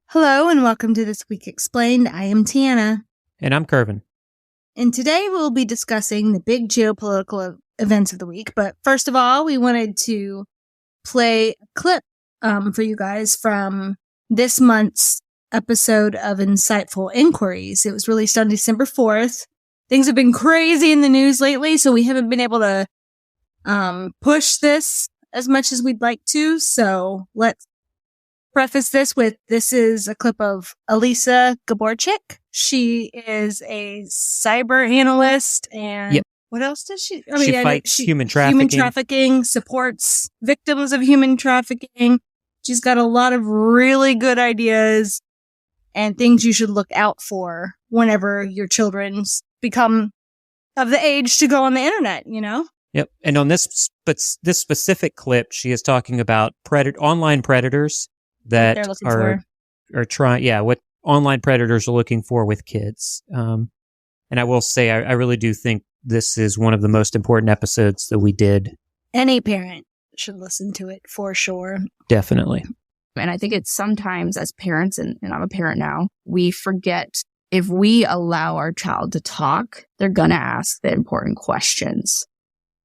Hello and welcome to This Week Explained. I am Tiana. And I'm Kervin. And today we'll be discussing the big geopolitical events of the week. But first of all, we wanted to play a clip for you guys from this month's episode of Insightful Inquiries. It was released on December 4th. Things have been crazy in the news lately, so we haven't been able to push this as much as we'd like to. So let's preface this is a clip of Elisa Gaborchik. She is a cyber analyst and what else does she? She fights human trafficking. Human trafficking, supports victims of human trafficking. She's got a lot of really good ideas and things you should look out for whenever your children become of the age to go on the internet, you know? Yep. And on this specific clip, she is talking about online predators that are trying, what online predators are looking for with kids. And I will say, I really do think this is one of the most important episodes that we did. Any parent should listen to it for sure. Definitely. And I think it's sometimes as parents, and I'm a parent now, we forget if we allow our child to talk, they're going to ask the important questions.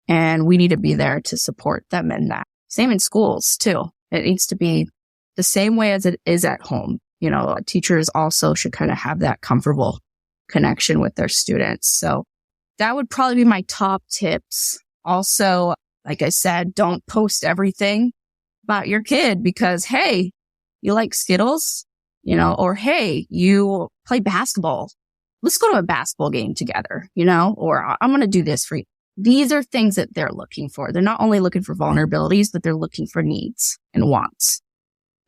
And we need to be there to support them in that. Same in schools, too. It needs to be the same way as it is at home. You know, teachers also should kind of have that comfortable connection with their students. So that would probably be my top tips. Also, like I said, don't post everything about your kid because, hey, you like Skittles, you know, or hey, you play basketball. Let's go to a basketball game together, you know, or I'm going to do this for you. These are things that they're looking for. They're not only looking for vulnerabilities, but they're looking for needs and wants.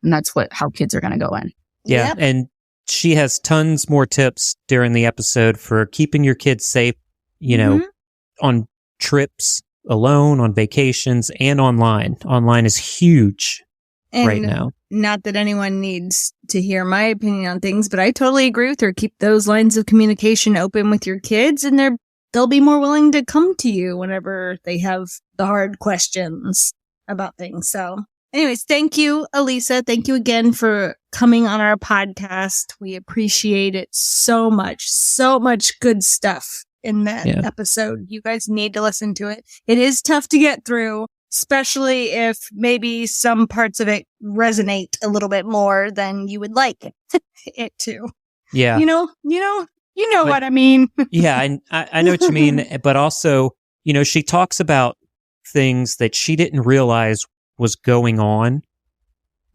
And that's how kids are going to go in. Yeah. Yep. And she has tons more tips during the episode for keeping your kids safe, you know, on trips, alone, on vacations, and online. Online is huge right now. Not that anyone needs to hear my opinion on things, but I totally agree with her. Keep those lines of communication open with your kids, and they'll be more willing to come to you whenever they have the hard questions about things. So anyways, thank you, Elisa. Thank you again for coming on our podcast. We appreciate it so much. So much good stuff in that episode. You guys need to listen to it. It is tough to get through, especially if maybe some parts of it resonate a little bit more than you would like it to. Yeah. You know what I mean. Yeah, I know what you mean. But also, you know, she talks about things that she didn't realize was going on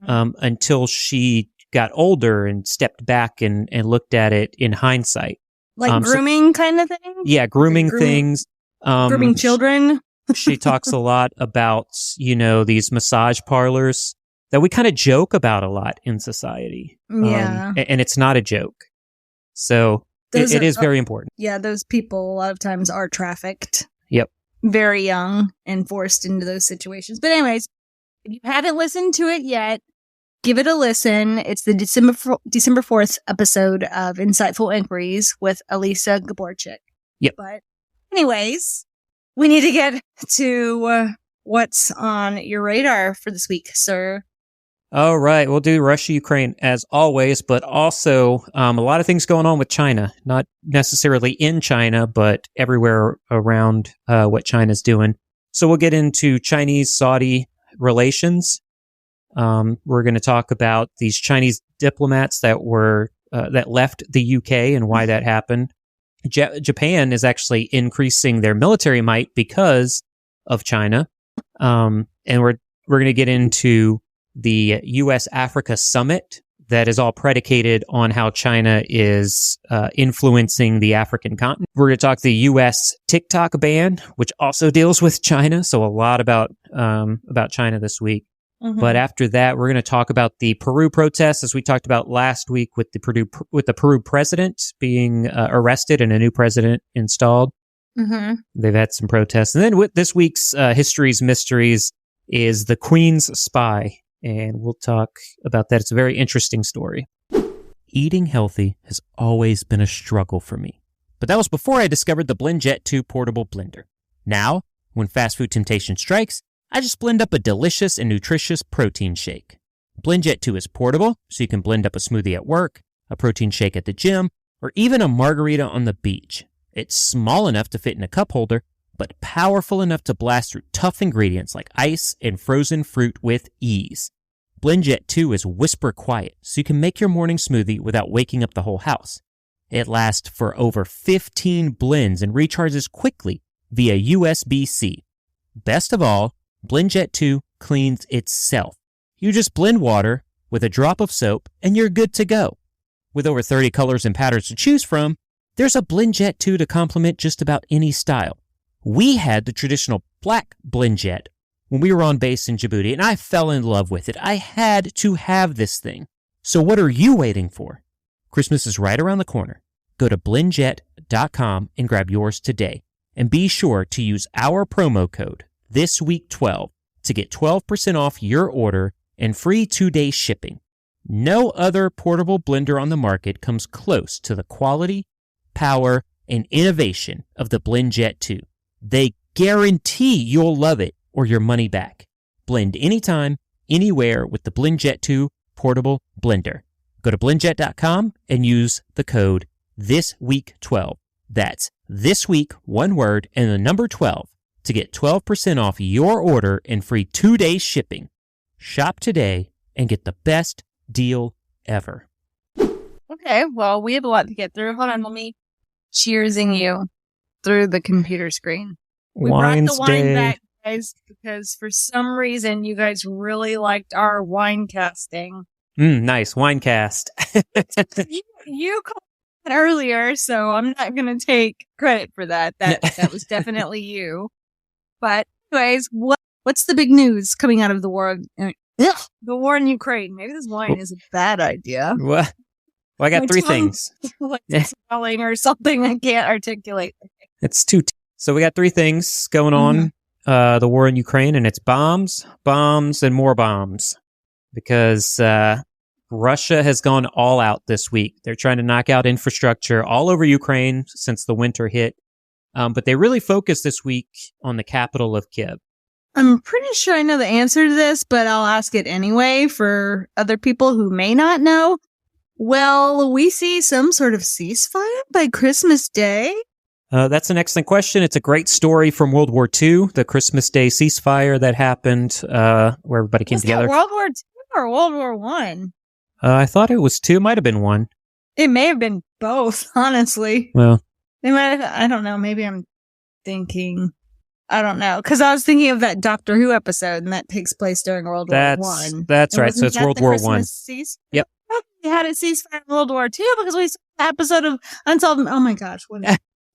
until she got older and stepped back and looked at it in hindsight. Like grooming kind of thing? Yeah, grooming things. Grooming children. She talks a lot about, you know, these massage parlors that we kind of joke about a lot in society. Yeah. And it's not a joke. So it is very important. Yeah, those people a lot of times are trafficked. Yep. Very young and forced into those situations. But anyways, if you haven't listened to it yet, give it a listen. It's the December 4th episode of Insightful Inquiries with Elisa Gaborchik. Yep. But anyways, we need to get to what's on your radar for this week, sir. All right. We'll do Russia, Ukraine as always, but also a lot of things going on with China. Not necessarily in China, but everywhere around what China's doing. So we'll get into Chinese-Saudi relations. We're going to talk about these Chinese diplomats that left the UK and why that happened. Japan is actually increasing their military might because of China. And we're going to get into the U.S.-Africa summit that is all predicated on how China is influencing the African continent. We're going to talk the U.S. TikTok ban, which also deals with China. So a lot about China this week. Mm-hmm. But after that, we're going to talk about the Peru protests, as we talked about last week with the Peru president being arrested and a new president installed. Mm-hmm. They've had some protests. And then with this week's History's Mysteries is the Queen's Spy. And we'll talk about that. It's a very interesting story. Eating healthy has always been a struggle for me. But that was before I discovered the BlendJet 2 portable blender. Now, when fast food temptation strikes, I just blend up a delicious and nutritious protein shake. BlendJet 2 is portable, so you can blend up a smoothie at work, a protein shake at the gym, or even a margarita on the beach. It's small enough to fit in a cup holder, but powerful enough to blast through tough ingredients like ice and frozen fruit with ease. BlendJet 2 is whisper quiet, so you can make your morning smoothie without waking up the whole house. It lasts for over 15 blends and recharges quickly via USB-C. Best of all, BlendJet 2 cleans itself. You just blend water with a drop of soap and you're good to go. With over 30 colors and patterns to choose from, there's a BlendJet 2 to complement just about any style. We had the traditional black BlendJet when we were on base in Djibouti, and I fell in love with it. I had to have this thing. So what are you waiting for? Christmas is right around the corner. Go to blendjet.com and grab yours today. And be sure to use our promo code THISWEEK12 to get 12% off your order and free 2-day shipping. No other portable blender on the market comes close to the quality, power, and innovation of the BlendJet 2. They guarantee you'll love it or your money back. Blend anytime, anywhere with the BlendJet 2 portable blender. Go to blendjet.com and use the code THISWEEK12. That's this week, one word, and the number 12 to get 12% off your order and free 2-day shipping. Shop today and get the best deal ever. Okay, well, we have a lot to get through. Hold on, let me cheersing you through the computer screen. We brought the wine back, guys, because for some reason you guys really liked our wine casting. Nice, wine cast. You called it earlier, so I'm not going to take credit for that. That was definitely you. But anyways, what's the big news coming out of the war? The war in Ukraine. Maybe this wine is a bad idea. Well, I got three things. Like swelling or something I can't articulate. It's so we got three things going on. The war in Ukraine, and it's bombs, and more bombs. Because Russia has gone all out this week. They're trying to knock out infrastructure all over Ukraine since the winter hit. But they really focused this week on the capital of Kiev. I'm pretty sure I know the answer to this, but I'll ask it anyway for other people who may not know. Will we see some sort of ceasefire by Christmas Day? That's an excellent question. It's a great story from World War II, the Christmas Day ceasefire that happened where everybody came together. Was that World War II or World War One? I thought it was 2. It might have been 1. It may have been both, honestly. Well, they might have, I don't know. Maybe I'm thinking, I don't know. Because I was thinking of that Doctor Who episode, and that takes place during World War One. That's right. So it's World War One. Yep. We had a ceasefire in World War II because we saw the episode of Unsolved. Oh my gosh.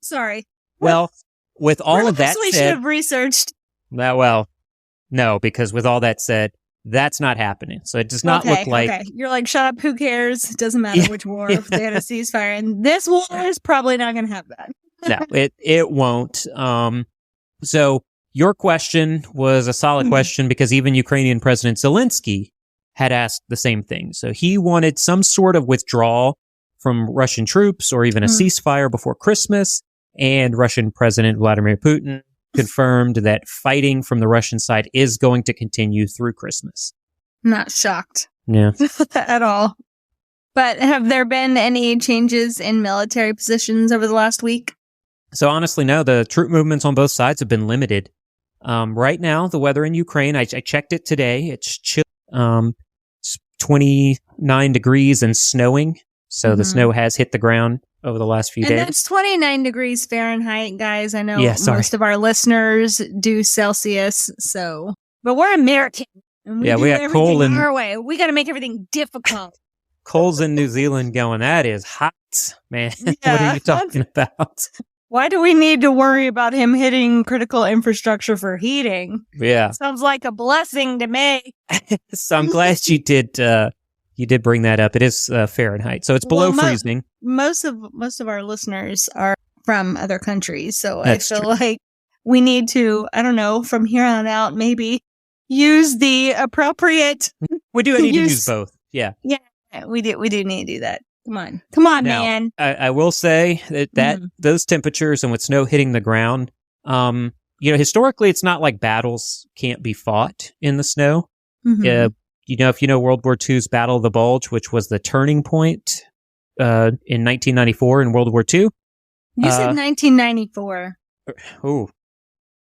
Sorry. Well, with all of that we said, should have researched. Well, no, because with all that said, that's not happening. So it does not look like... Okay, you're like, shut up, who cares? It doesn't matter which war, if they had a ceasefire. And this war is probably not going to have that. No, it won't. So your question was a solid question because even Ukrainian President Zelensky had asked the same thing. So he wanted some sort of withdrawal from Russian troops or even a ceasefire before Christmas. And Russian President Vladimir Putin confirmed that fighting from the Russian side is going to continue through Christmas. Not shocked. Yeah. At all. But have there been any changes in military positions over the last week? So honestly, no. The troop movements on both sides have been limited. Right now, the weather in Ukraine, I checked it today. It's chill. It's 29 degrees and snowing. So the snow has hit the ground over the last few days. And that's 29 degrees Fahrenheit, guys. I know most of our listeners do Celsius, but we're American. And we got coal in our way. We got to make everything difficult. Coal's in New Zealand going, that is hot, man. What are you talking about? Why do we need to worry about him hitting critical infrastructure for heating? Yeah. Sounds like a blessing to me. So I'm glad you did bring that up. It is Fahrenheit, so it's below freezing. Most of our listeners are from other countries, so that's I feel like we need to, I don't know, from here on out, maybe use the appropriate. We do need to use both. Yeah. Yeah, we do need to do that. Come on, now, man. I will say that those temperatures and with snow hitting the ground, historically, it's not like battles can't be fought in the snow. if you know World War II's Battle of the Bulge, which was the turning point in 1994 in World War II. You said 1994. Oh,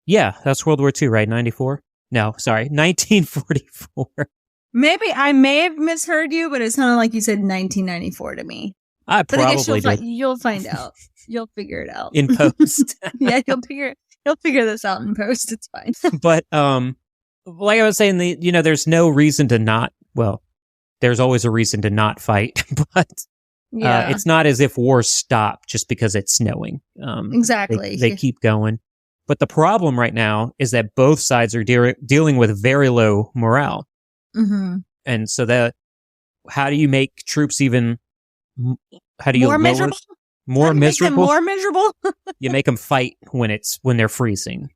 yeah, that's World War II, right? 94? No, sorry, 1944. Maybe I may have misheard you, but it sounded like you said 1994 to me. I But I guess probably did you'll find out. You'll figure it out. in post. Yeah, you'll figure this out in post. It's fine. But like I was saying, there's no reason to not. Well, there's always a reason to not fight, but it's not as if wars stop just because it's snowing. Exactly. They keep going. But the problem right now is that both sides are dealing with very low morale. Mm-hmm. And so how do you make troops even? How do you more miserable? More miserable? More miserable? You make them fight when they're freezing.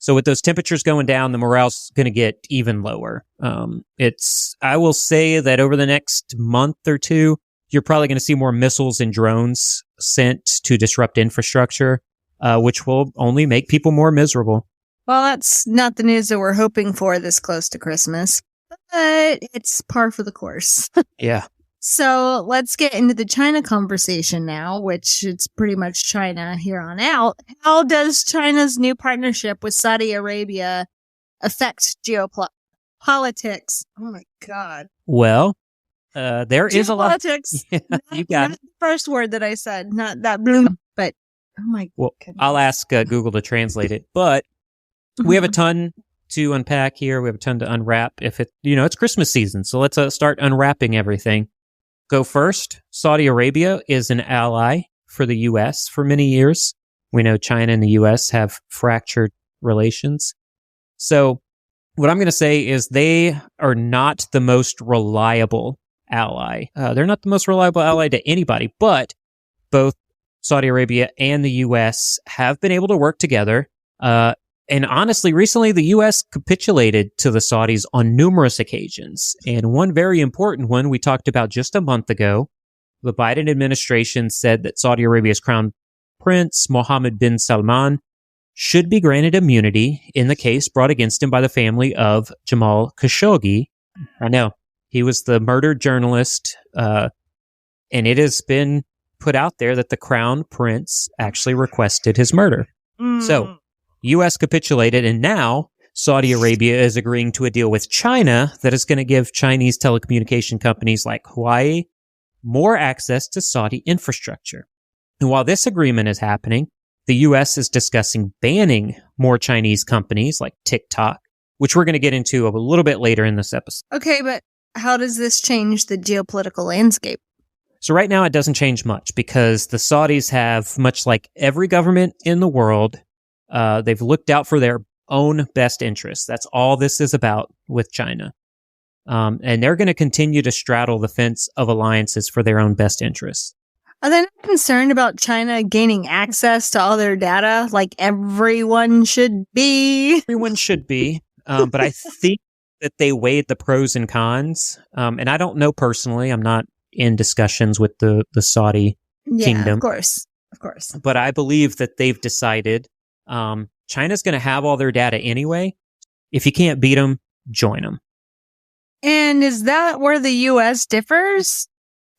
So with those temperatures going down, the morale's going to get even lower. I will say that over the next month or two, you're probably going to see more missiles and drones sent to disrupt infrastructure, which will only make people more miserable. Well, that's not the news that we're hoping for this close to Christmas, but it's par for the course. Yeah. So let's get into the China conversation now, which it's pretty much China here on out. How does China's new partnership with Saudi Arabia affect geopolitics? Oh my God. Well, there is a lot. Geopolitics. Yeah, you got it. The first word that I said, not that bloom, but oh my Well, goodness. I'll ask Google to translate it, but we have a ton to unpack here. We have a ton to unwrap. It's Christmas season, so let's start unwrapping everything. Go first. Saudi Arabia is an ally for the U.S. for many years. We know China and the U.S. have fractured relations. So what I'm going to say is they are not the most reliable ally. They're not the most reliable ally to anybody, but both Saudi Arabia and the U.S. have been able to work together. And honestly, recently the U.S. capitulated to the Saudis on numerous occasions. And one very important one we talked about just a month ago. The Biden administration said that Saudi Arabia's crown prince, Mohammed bin Salman, should be granted immunity in the case brought against him by the family of Jamal Khashoggi. I know, he was the murdered journalist, and it has been put out there that the crown prince actually requested his murder. So, U.S. capitulated, and now Saudi Arabia is agreeing to a deal with China that is going to give Chinese telecommunication companies like Huawei more access to Saudi infrastructure. And while this agreement is happening, the U.S. is discussing banning more Chinese companies like Tikitok, which we're going to get into a little bit later in this episode. Okay, but how does this change the geopolitical landscape? So right now it doesn't change much because the Saudis have, much like every government in the world, they've looked out for their own best interests. That's all this is about with China. And they're going to continue to straddle the fence of alliances for their own best interests. Are they not concerned about China gaining access to all their data like everyone should be? Everyone should be. But I think that they weighed the pros and cons. And I don't know personally. I'm not in discussions with the Saudi kingdom. Of course. But I believe that they've decided China's going to have all their data anyway. If you can't beat them, join them. And is that where the U.S. differs?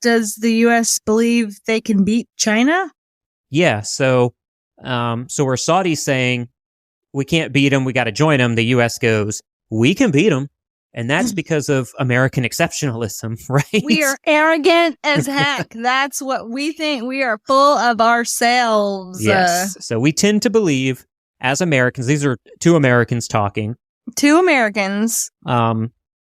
Does the U.S. believe they can beat China? Yeah. So where Saudi's saying we can't beat them, we got to join them, the U.S. goes, we can beat them. And that's because of American exceptionalism, right? We are arrogant as heck. That's what we think. We are full of ourselves. Yes. So we tend to believe, as Americans, these are two Americans talking. Two Americans.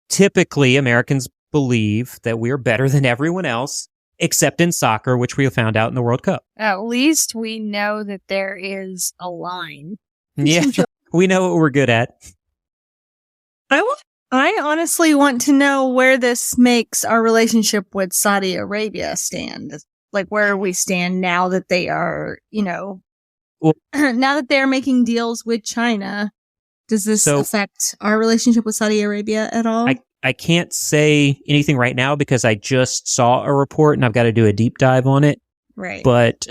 Typically, Americans believe that we are better than everyone else, except in soccer, which we have found out in the World Cup. At least we know that there is a line. Yeah, we know what we're good at. I honestly want to know where this makes our relationship with Saudi Arabia stand. Like where we stand now that they are, now that they're making deals with China. Does this affect our relationship with Saudi Arabia at all? I can't say anything right now because I just saw a report and I've got to do a deep dive on it. Right. But,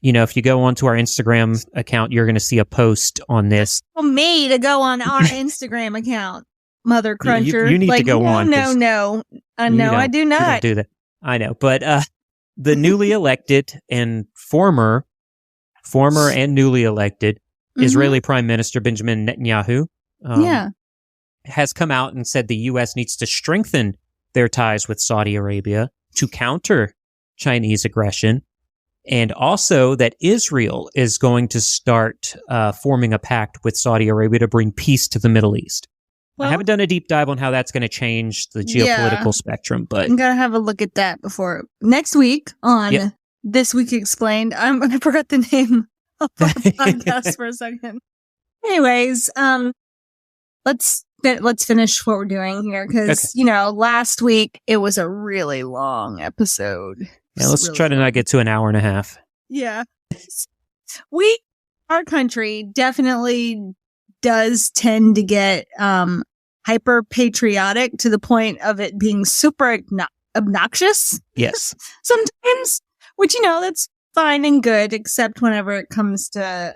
if you go onto our Instagram account, you're going to see a post on this. Tell me to go on our Instagram account. Mother Cruncher. You need to go on. No. No, I do not. You don't do that. I know. But the newly elected and former and newly elected Israeli Prime Minister Benjamin Netanyahu has come out and said the U.S. needs to strengthen their ties with Saudi Arabia to counter Chinese aggression, and also that Israel is going to start forming a pact with Saudi Arabia to bring peace to the Middle East. Well, I haven't done a deep dive on how that's going to change the geopolitical spectrum, but I'm going to have a look at that before next week on This Week Explained. I forgot the name of our podcast for a second. Anyways, let's finish what we're doing here because, last week it was a really long episode. Yeah, let's try to not get to an hour and a half. Yeah. Our country definitely does tend to get hyper patriotic to the point of it being super obnoxious. Yes. Sometimes, which, that's fine and good, except whenever it comes to,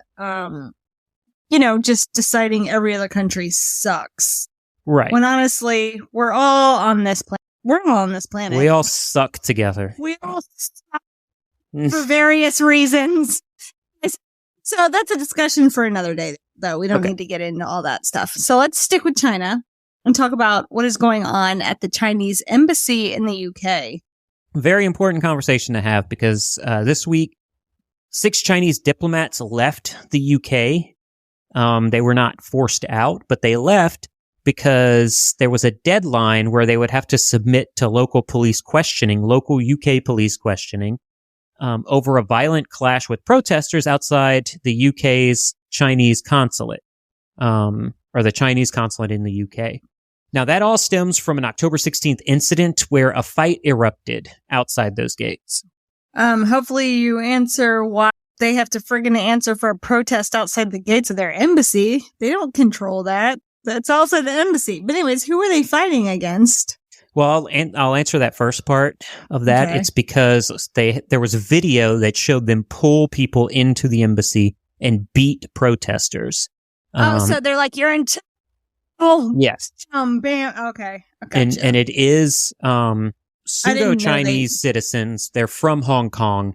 just deciding every other country sucks. Right. When honestly, we're all on this planet. We're all on this planet. We all suck together. We all suck for various reasons. So that's a discussion for another day, though. We don't need to get into all that stuff. So let's stick with China and talk about what is going on at the Chinese embassy in the UK. Very important conversation to have because this week, 6 Chinese diplomats left the UK. They were not forced out, but they left because there was a deadline where they would have to submit to local UK police questioning, over a violent clash with protesters outside the UK's Chinese consulate, or the Chinese consulate in the UK. Now, that all stems from an October 16th incident where a fight erupted outside those gates. Hopefully you answer why they have to friggin' answer for a protest outside the gates of their embassy. They don't control that. That's also the embassy. But anyways, who are they fighting against? Well, I'll answer that first part of that. Okay. It's because there was a video that showed them pull people into the embassy and beat protesters. So they're like, you're in... yes. Bam. Okay. Gotcha. And it is pseudo-Chinese citizens. They're from Hong Kong.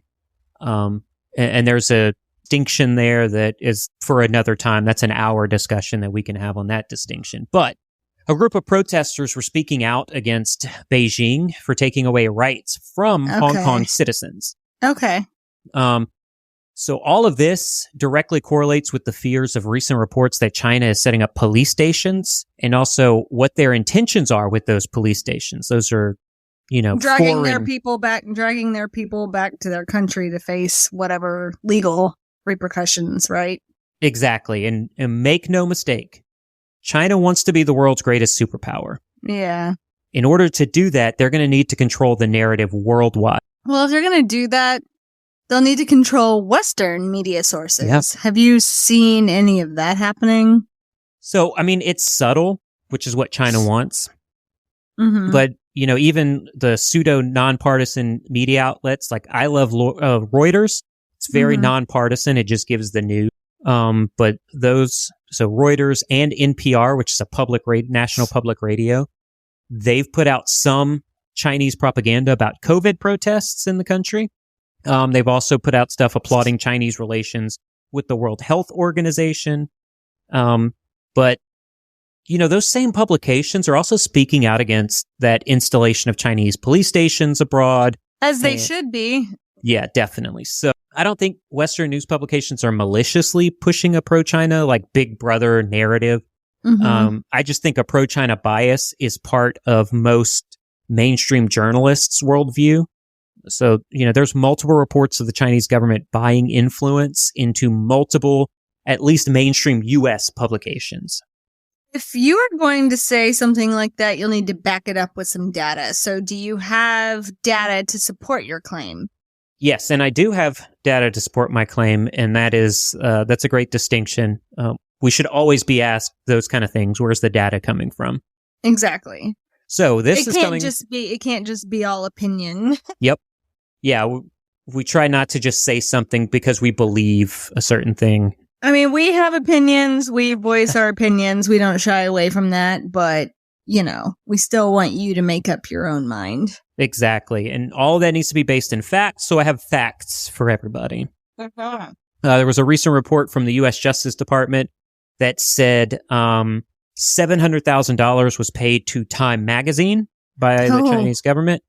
And there's a distinction there that is for another time. That's an hour discussion that we can have on that distinction. But a group of protesters were speaking out against Beijing for taking away rights from Hong Kong citizens. Okay. So all of this directly correlates with the fears of recent reports that China is setting up police stations and also what their intentions are with those police stations. Those are, dragging their people back to their country to face whatever legal repercussions, right? Exactly. And make no mistake, China wants to be the world's greatest superpower. Yeah. In order to do that, they're going to need to control the narrative worldwide. Well, if they're going to do that, they'll need to control Western media sources. Yep. Have you seen any of that happening? So, it's subtle, which is what China wants. Mm-hmm. But, even the pseudo nonpartisan media outlets, like I love Reuters, it's very nonpartisan. It just gives the news. But so Reuters and NPR, which is a national public radio, they've put out some Chinese propaganda about COVID protests in the country. They've also put out stuff applauding Chinese relations with the World Health Organization. But, those same publications are also speaking out against that installation of Chinese police stations abroad. As they should be. Yeah, definitely. So I don't think Western news publications are maliciously pushing a pro-China, like Big Brother narrative. Mm-hmm. I just think a pro-China bias is part of most mainstream journalists' worldview. So, there's multiple reports of the Chinese government buying influence into multiple, at least mainstream U.S. publications. If you are going to say something like that, you'll need to back it up with some data. So do you have data to support your claim? Yes, and I do have data to support my claim, and that's a great distinction. We should always be asked those kind of things. Where's the data coming from? Exactly. So it can't just be all opinion. Yep. Yeah, we try not to just say something because we believe a certain thing. We have opinions. We voice our opinions. We don't shy away from that. But we still want you to make up your own mind. Exactly. And all of that needs to be based in facts. So I have facts for everybody. There was a recent report from the U.S. Justice Department that said $700,000 was paid to Time magazine by the Chinese government.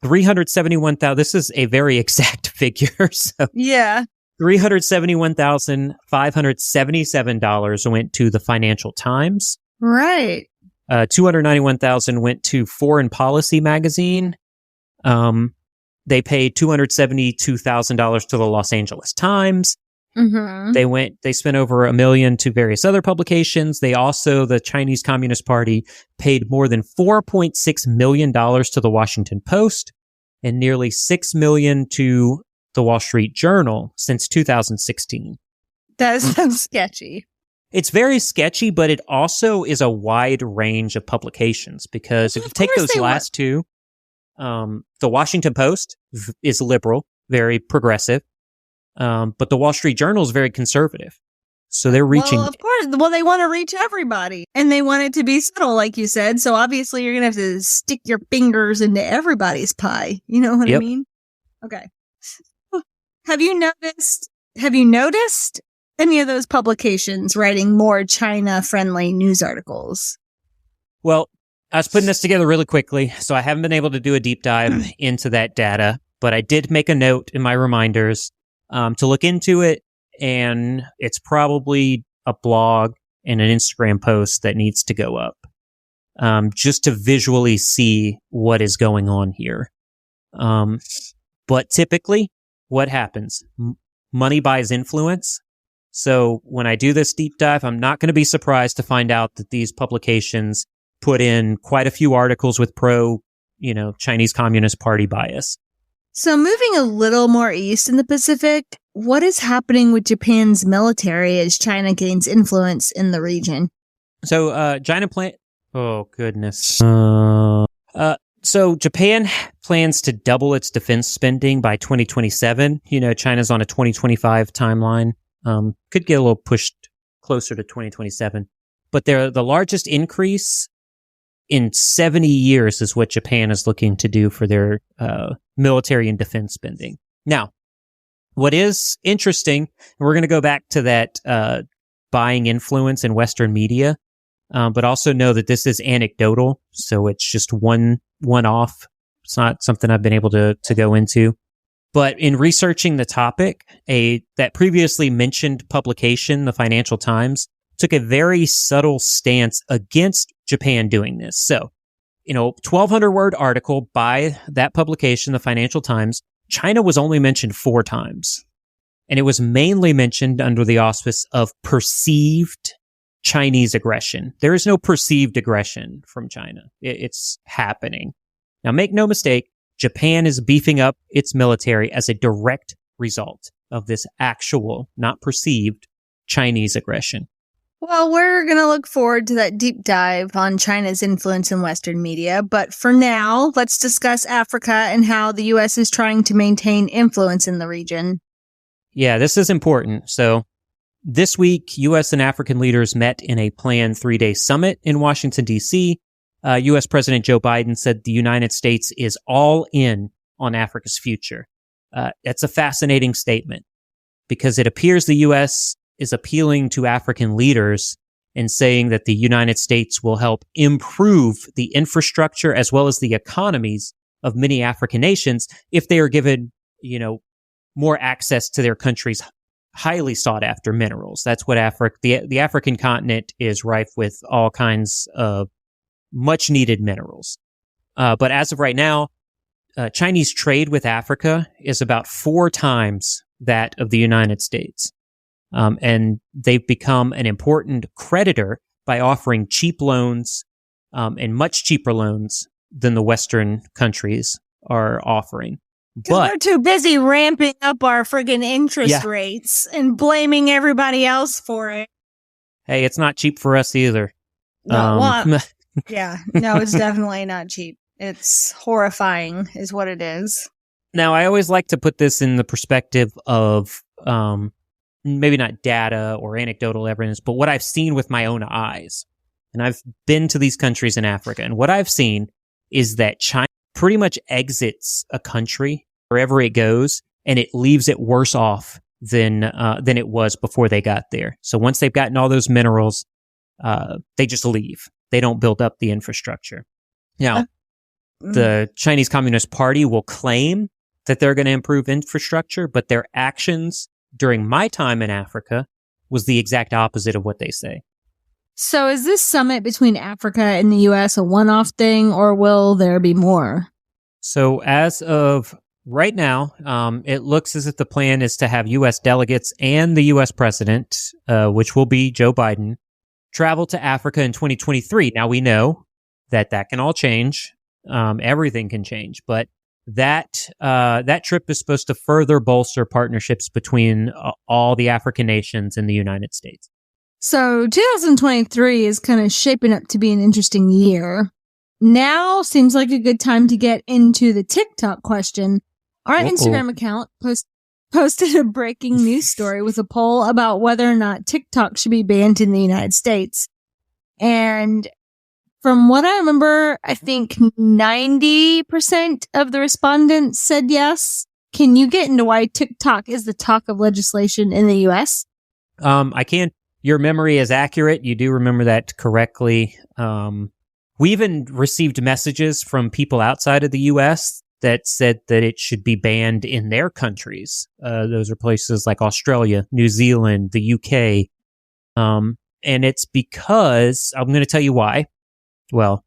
371,000. This is a very exact figure. So yeah, $371,577 went to the Financial Times. Right. 291,000 went to Foreign Policy magazine. They paid $272,000 to the Los Angeles Times. Mm-hmm. They spent over $1 million to various other publications. The Chinese Communist Party paid more than $4.6 million to the Washington Post and nearly $6 million to the Wall Street Journal since 2016. That is so sketchy. It's very sketchy, but it also is a wide range of publications because if you take those last two, the Washington Post is liberal, very progressive. But the Wall Street Journal is very conservative. So they're reaching. Well, of course. Well, they want to reach everybody. And they want it to be subtle, like you said. So obviously you're going to have to stick your fingers into everybody's pie. You know what I mean? Okay. Have you noticed any of those publications writing more China-friendly news articles? Well, I was putting this together really quickly, so I haven't been able to do a deep dive into that data. But I did make a note in my reminders to look into it, and it's probably a blog and an Instagram post that needs to go up just to visually see what is going on here. But typically, what happens? Money buys influence. So when I do this deep dive, I'm not going to be surprised to find out that these publications put in quite a few articles with Chinese Communist Party bias. So moving a little more east in the Pacific, what is happening with Japan's military as China gains influence in the region? So oh goodness. So Japan plans to double its defense spending by 2027. China's on a 2025 timeline. Could get a little pushed closer to 2027. But they're the largest increase in 70 years is what Japan is looking to do for their military and defense spending. Now, what is interesting, and we're going to go back to that buying influence in Western media, but also know that this is anecdotal, so it's just one-off. It's not something I've been able to go into. But in researching the topic, that previously mentioned publication, the Financial Times, took a very subtle stance against Japan doing this. So, 1,200-word article by that publication, the Financial Times, China was only mentioned 4 times. And it was mainly mentioned under the auspice of perceived Chinese aggression. There is no perceived aggression from China. It's happening. Now, make no mistake, Japan is beefing up its military as a direct result of this actual, not perceived, Chinese aggression. Well, we're going to look forward to that deep dive on China's influence in Western media. But for now, let's discuss Africa and how the U.S. is trying to maintain influence in the region. Yeah, this is important. So this week, U.S. and African leaders met in a planned 3-day summit in Washington, D.C. U.S. President Joe Biden said the United States is all in on Africa's future. That's a fascinating statement because it appears the U.S. is appealing to African leaders and saying that the United States will help improve the infrastructure as well as the economies of many African nations if they are given, more access to their country's highly sought after minerals. That's what the African continent is rife with all kinds of much needed minerals. But as of right now, Chinese trade with Africa is about 4 times that of the United States. And they've become an important creditor by offering cheap loans, and much cheaper loans than the Western countries are offering. But we're too busy ramping up our friggin' interest rates and blaming everybody else for it. Hey, it's not cheap for us either. No, yeah, no, it's definitely not cheap. It's horrifying is what it is. Now, I always like to put this in the perspective of maybe not data or anecdotal evidence, but what I've seen with my own eyes. And I've been to these countries in Africa. And what I've seen is that China pretty much exits a country wherever it goes, and it leaves it worse off than it was before they got there. So once they've gotten all those minerals, they just leave. They don't build up the infrastructure. Now, the Chinese Communist Party will claim that they're going to improve infrastructure, but their actions during my time in Africa was the exact opposite of what they say. So is this summit between Africa and the U.S. a one-off thing, or will there be more? So as of right now, it looks as if the plan is to have U.S. delegates and the U.S. president, which will be Joe Biden, travel to Africa in 2023. Now, we know that can all change. Everything can change, but that trip is supposed to further bolster partnerships between all the African nations and the United States. So 2023 is kind of shaping up to be an interesting year. Now seems like a good time to get into the TikTok question. Our Instagram account posted a breaking news story with a poll about whether or not TikTok should be banned in the United States. And from what I remember, I think 90% of the respondents said yes. Can you get into why TikTok is the talk of legislation in the U.S.? I can. Your memory is accurate. You do remember that correctly. We even received messages from people outside of the U.S. that said that it should be banned in their countries. Those are places like Australia, New Zealand, the UK. And it's because, I'm going to tell you why. Well,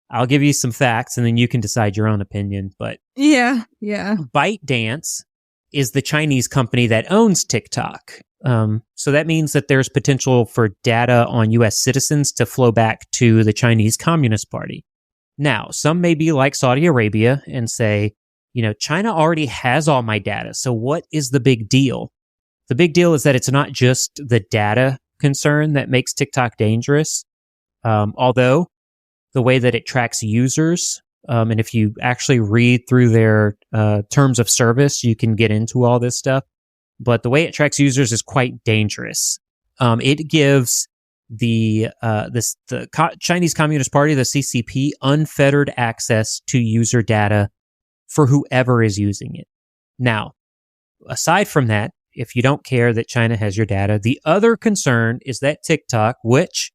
I'll give you some facts and then you can decide your own opinion. But yeah. ByteDance is the Chinese company that owns TikTok. So that means that there's potential for data on U.S. citizens to flow back to the Chinese Communist Party. Now, some may be like Saudi Arabia and say, China already has all my data. So what is the big deal? The big deal is that it's not just the data concern that makes TikTok dangerous. Although the way that it tracks users, and if you actually read through their terms of service, you can get into all this stuff. But the way it tracks users is quite dangerous. It gives the Chinese Communist Party, the CCP, unfettered access to user data for whoever is using it. Now, aside from that, if you don't care that China has your data, the other concern is that TikTok, which,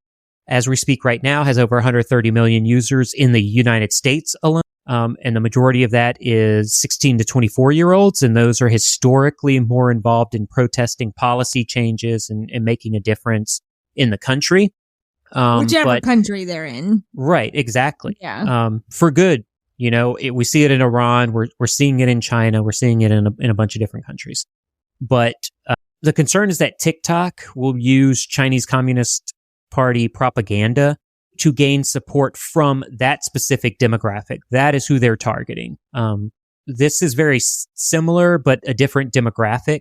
as we speak right now, has over 130 million users in the United States alone. And the majority of that is 16 to 24-year-olds, and those are historically more involved in protesting policy changes and making a difference in the country. Whichever country they're in. Right, exactly. Yeah. For good. We see it in Iran, we're seeing it in China, we're seeing it in a bunch of different countries. But the concern is that TikTok will use Chinese Communist Party propaganda to gain support from that specific demographic. That is who they're targeting. This is very similar, but a different demographic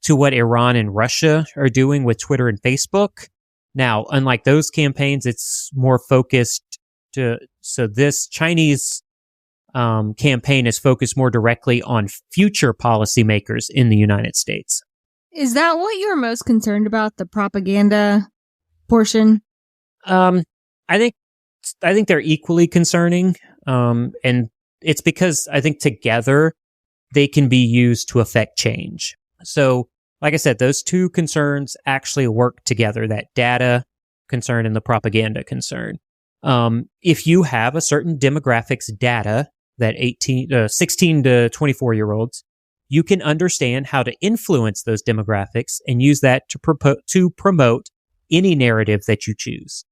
to what Iran and Russia are doing with Twitter and Facebook. Now, unlike those campaigns, it's more focused so this Chinese campaign is focused more directly on future policymakers in the United States. Is that what you're most concerned about, the propaganda portion? I think they're equally concerning, and it's because I think together they can be used to affect change. So, like I said, those two concerns actually work together, that data concern and the propaganda concern. If you have a certain demographics data, that 16 to 24-year-olds, you can understand how to influence those demographics and use that to promote any narrative that you choose.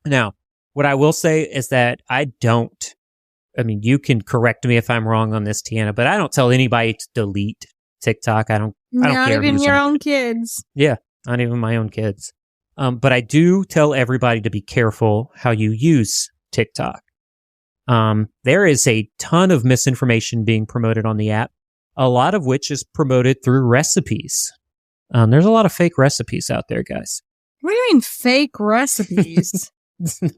Now, what I will say is that you can correct me if I'm wrong on this, Tiana, but I don't tell anybody to delete TikTok. I don't care. Not even your own kids. Yeah, not even my own kids. But I do tell everybody to be careful how you use TikTok. There is a ton of misinformation being promoted on the app, a lot of which is promoted through recipes. There's a lot of fake recipes out there, guys. What do you mean fake recipes?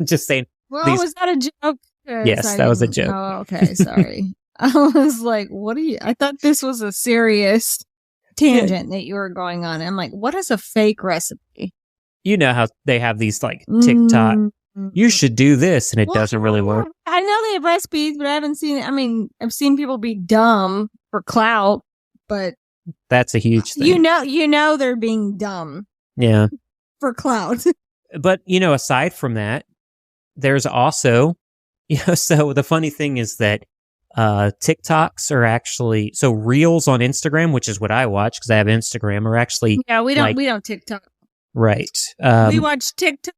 Just saying. Well, was that a joke? Yes, that was a joke. Oh, okay. Sorry. I was like, I thought this was a serious tangent that you were going on. I'm like, what is a fake recipe? You know how they have these like TikTok you should do this, and it doesn't really work. I know they have recipes, but I haven't seen it. I mean, I've seen people be dumb for clout, but that's a huge thing. You know they're being dumb. Yeah. For clout. But, aside from that, there's also, so the funny thing is that TikToks are actually, so Reels on Instagram, which is what I watch because I have Instagram, are actually. Yeah, we don't TikTok. Right. We watch TikTok.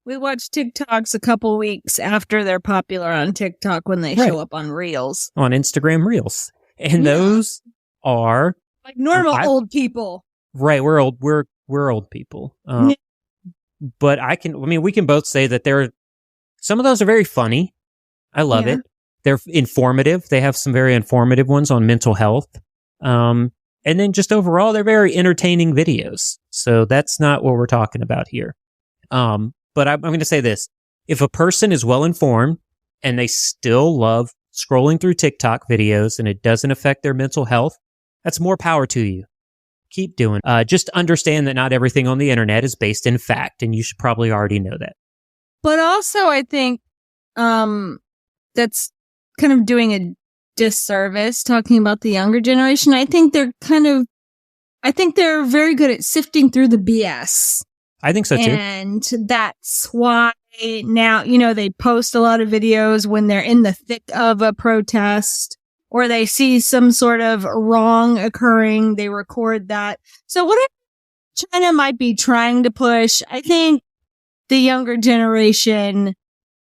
We watch TikToks a couple weeks after they're popular on TikTok when they show up on Reels. On Instagram Reels. And those are like normal old people. Right, we're old people. But we can both say that some of those are very funny. I love it. They're informative. They have some very informative ones on mental health. And then just overall, they're very entertaining videos. So that's not what we're talking about here. But I'm going to say this. If a person is well informed and they still love scrolling through TikTok videos and it doesn't affect their mental health, that's more power to you. Keep doing. Just understand that not everything on the internet is based in fact, and you should probably already know that. But also, I think that's kind of doing a disservice talking about the younger generation. I think they're very good at sifting through the BS. I think so too. And that's why now, they post a lot of videos when they're in the thick of a protest or they see some sort of wrong occurring. They record that. So whatever China might be trying to push, I think the younger generation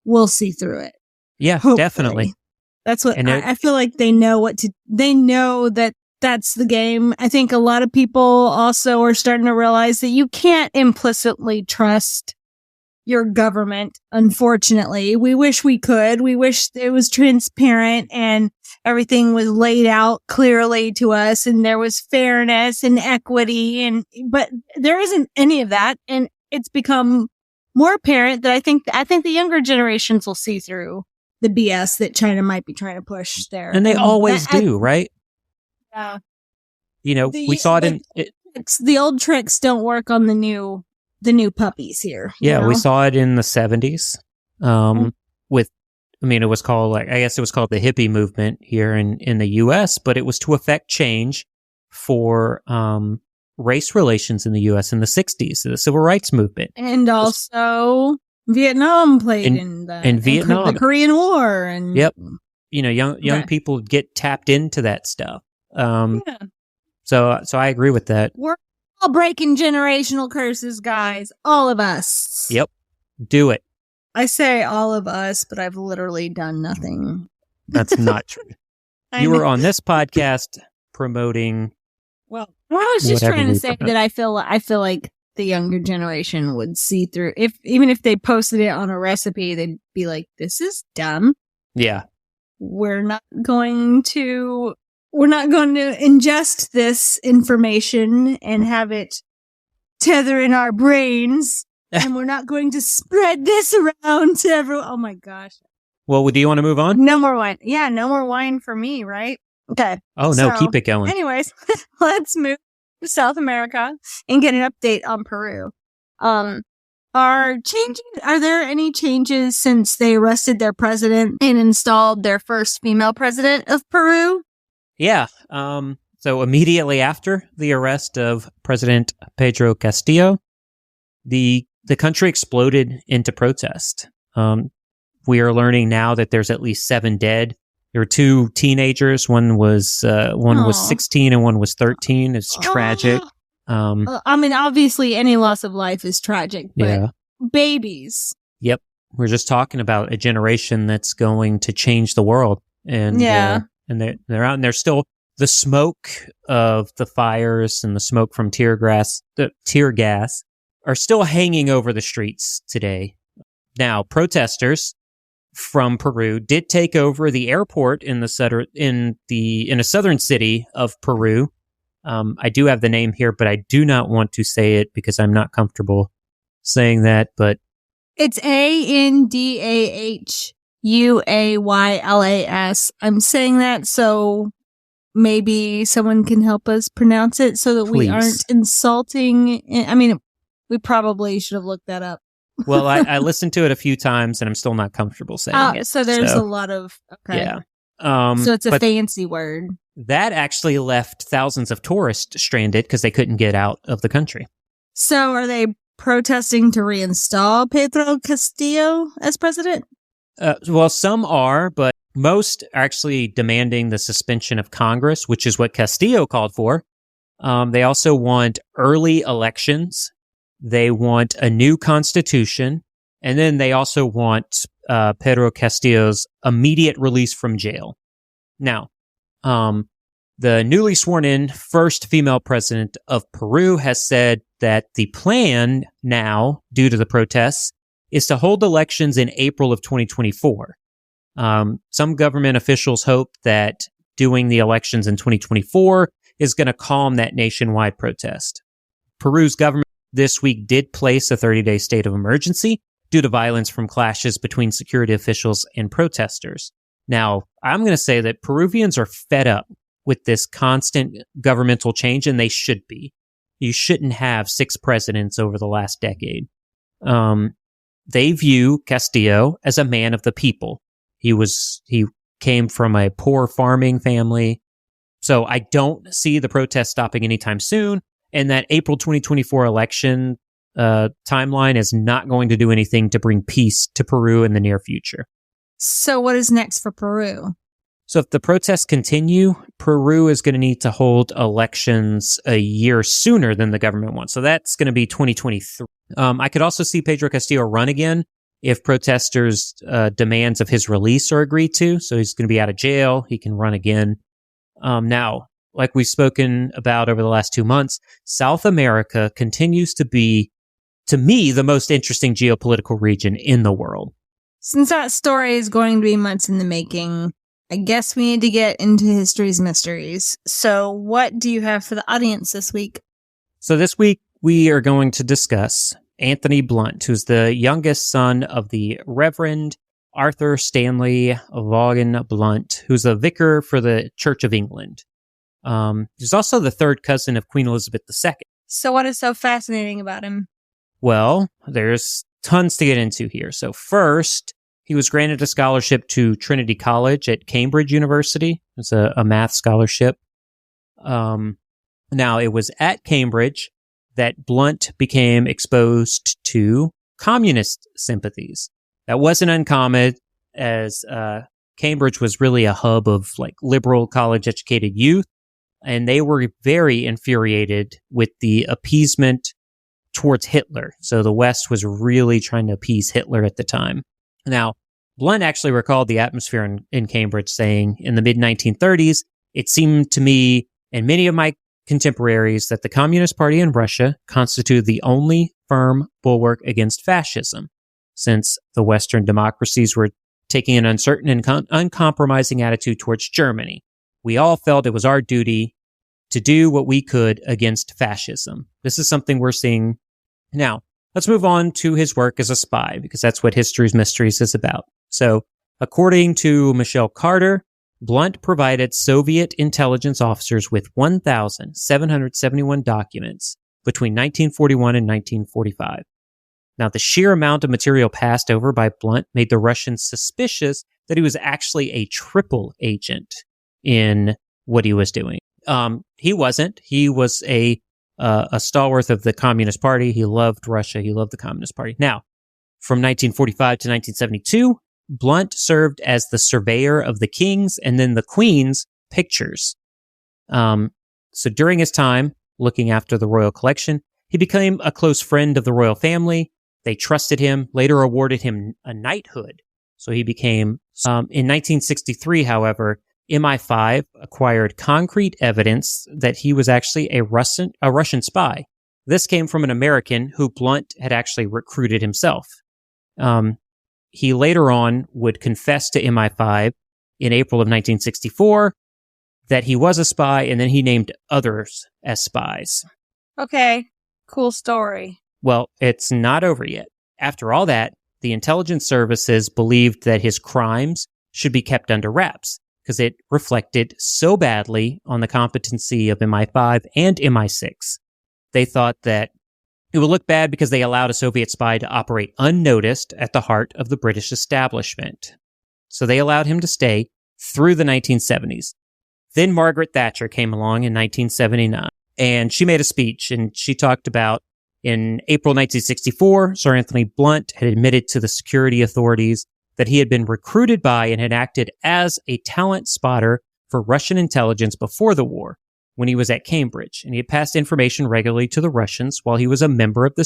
will see through it. Yeah, hopefully. Definitely. That's what I feel like they know they know that that's the game. I think a lot of people also are starting to realize that you can't implicitly trust your government. Unfortunately, we wish we could. We wish it was transparent and everything was laid out clearly to us and there was fairness and equity but there isn't any of that. And it's become more apparent that I think the younger generations will see through the BS that China might be trying to push there. And they always do, right? Yeah. We saw it in the old tricks don't work on the new puppies here. Yeah, we saw it in the 70s. It was called I guess it was called the hippie movement here in the US, but it was to affect change for race relations in the US in the 60s, the civil rights movement. And also Vietnam played in Vietnam, the Korean War, and young people get tapped into that stuff. So I agree with that. We're all breaking generational curses, guys. All of us. Yep. Do it. I say all of us, but I've literally done nothing. That's not true. You were on this podcast promoting. Well, I was just trying to say that I feel like the younger generation would see through. Even if they posted it on a recipe, they'd be like, "This is dumb." Yeah. We're not going to ingest this information and have it tether in our brains, and we're not going to spread this around to everyone. Oh my gosh. Well, do you want to move on? No more wine. Yeah, no more wine for me, right? Okay. Oh, no, keep it going. Anyways, let's move to South America and get an update on Peru. Are there any changes since they arrested their president and installed their first female president of Peru? Yeah. So immediately after the arrest of President Pedro Castillo, the country exploded into protest. We are learning now that there's at least 7 dead. There were 2 teenagers. One was 16 and one was 13. It's tragic. Obviously any loss of life is tragic, but babies. Yep. We're just talking about a generation that's going to change the world. And they're out and there's still the smoke of the fires and the smoke from tear gas are still hanging over the streets today. Now, protesters from Peru did take over the airport in a southern city of Peru. I do have the name here, but I do not want to say it because I'm not comfortable saying that. But it's ANDAHUAYLAS. I'm saying that so maybe someone can help us pronounce it so that we aren't insulting. I mean, we probably should have looked that up. Well, I listened to it a few times, and I'm still not comfortable saying it. So there's a lot of, okay. Yeah. So it's a fancy word. That actually left thousands of tourists stranded because they couldn't get out of the country. So are they protesting to reinstall Pedro Castillo as president? Well, some are, but most are actually demanding the suspension of Congress, which is what Castillo called for. They also want early elections. They want a new constitution. And then they also want Pedro Castillo's immediate release from jail. Now, the newly sworn in first female president of Peru has said that the plan now, due to the protests, is to hold elections in April of 2024. Some government officials hope that doing the elections in 2024 is going to calm that nationwide protest. Peru's government this week did place a 30-day state of emergency due to violence from clashes between security officials and protesters. Now, I'm going to say that Peruvians are fed up with this constant governmental change, and they should be. You shouldn't have 6 presidents over the last decade. They view Castillo as a man of the people. He came from a poor farming family. So I don't see the protest stopping anytime soon. And that April 2024 election timeline is not going to do anything to bring peace to Peru in the near future. So what is next for Peru? So if the protests continue, Peru is going to need to hold elections a year sooner than the government wants. So that's going to be 2023. I could also see Pedro Castillo run again if protesters' demands of his release are agreed to. So he's going to be out of jail. He can run again. Now, like we've spoken about over the last 2 months, South America continues to be, to me, the most interesting geopolitical region in the world. Since that story is going to be months in the making, I guess we need to get into history's mysteries. So what do you have for the audience this week? So this week, we are going to discuss Anthony Blunt, who's the youngest son of the Reverend Arthur Stanley Vaughan Blunt, who's a vicar for the Church of England. He's also the third cousin of Queen Elizabeth II. So what is so fascinating about him? Well, there's tons to get into here. So first, he was granted a scholarship to Trinity College at Cambridge University. It's a math scholarship. Now, it was at Cambridge that Blunt became exposed to communist sympathies. That wasn't uncommon, as Cambridge was really a hub of like liberal college-educated youth, and they were very infuriated with the appeasement towards Hitler. So the West was really trying to appease Hitler at the time. Now, Blunt actually recalled the atmosphere in Cambridge, saying, in the mid-1930s, it seemed to me and many of my contemporaries that the Communist Party in Russia constituted the only firm bulwark against fascism, since the Western democracies were taking an uncertain and uncompromising attitude towards Germany. We all felt it was our duty to do what we could against fascism. This is something we're seeing now. Let's move on to his work as a spy, because that's what History's Mysteries is about. So, according to Michelle Carter, Blunt provided Soviet intelligence officers with 1,771 documents between 1941 and 1945. Now, the sheer amount of material passed over by Blunt made the Russians suspicious that he was actually a triple agent in what he was doing. He wasn't. He was a stalwart of the Communist Party. He loved Russia. He loved the Communist Party. Now, from 1945 to 1972, Blunt served as the surveyor of the King's and then the Queen's pictures. So during his time looking after the royal collection, he became a close friend of the royal family. They trusted him, later awarded him a knighthood. So he became, in 1963, however, MI5 acquired concrete evidence that he was actually a Russian spy. This came from an American who Blunt had actually recruited himself. He later on would confess to MI5 in April of 1964 that he was a spy, and then he named others as spies. Okay, cool story. Well, it's not over yet. After all that, the intelligence services believed that his crimes should be kept under wraps because it reflected so badly on the competency of MI5 and MI6. They thought that It would look bad because they allowed a Soviet spy to operate unnoticed at the heart of the British establishment. So they allowed him to stay through the 1970s. Then Margaret Thatcher came along in 1979, and she made a speech, and she talked about in April 1964, Sir Anthony Blunt had admitted to the security authorities that he had been recruited by and had acted as a talent spotter for Russian intelligence before the war when he was at Cambridge, and he had passed information regularly to the Russians while he was a member of the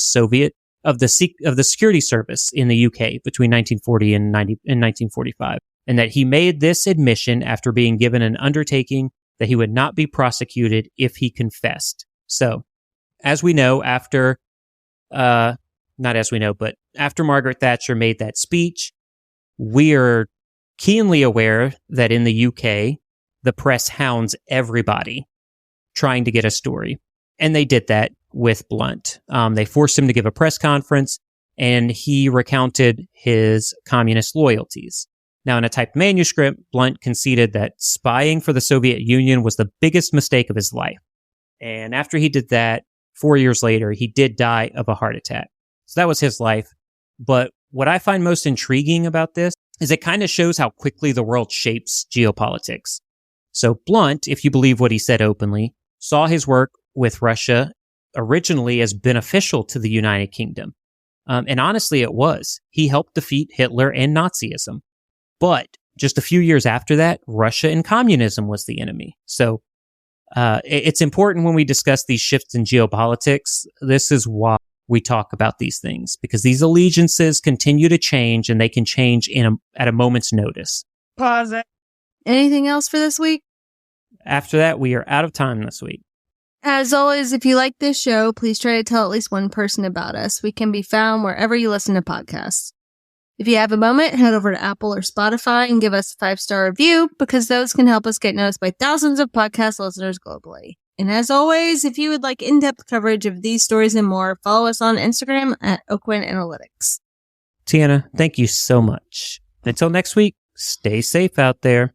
Security Service in the UK between 1940 and 1945, and that he made this admission after being given an undertaking that he would not be prosecuted if he confessed. So, as we know, after Margaret Thatcher made that speech, we are keenly aware that in the UK, the press hounds everybody trying to get a story. And they did that with Blunt. They forced him to give a press conference, and he recounted his communist loyalties. Now, in a typed manuscript, Blunt conceded that spying for the Soviet Union was the biggest mistake of his life. And after he did that, 4 years later, he did die of a heart attack. So that was his life. But what I find most intriguing about this is it kind of shows how quickly the world shapes geopolitics. So Blunt, if you believe what he said openly, saw his work with Russia originally as beneficial to the United Kingdom. And honestly, it was. He helped defeat Hitler and Nazism. But just a few years after that, Russia and communism was the enemy. So it's important when we discuss these shifts in geopolitics. This is why we talk about these things, because these allegiances continue to change, and they can change at a moment's notice. Pause it. Anything else for this week? After that, we are out of time this week. As always, if you like this show, please try to tell at least one person about us. We can be found wherever you listen to podcasts. If you have a moment, head over to Apple or Spotify and give us a 5-star review, because those can help us get noticed by thousands of podcast listeners globally. And as always, if you would like in-depth coverage of these stories and more, follow us on Instagram at Aucoin Analytics. Tiana, thank you so much. Until next week, stay safe out there.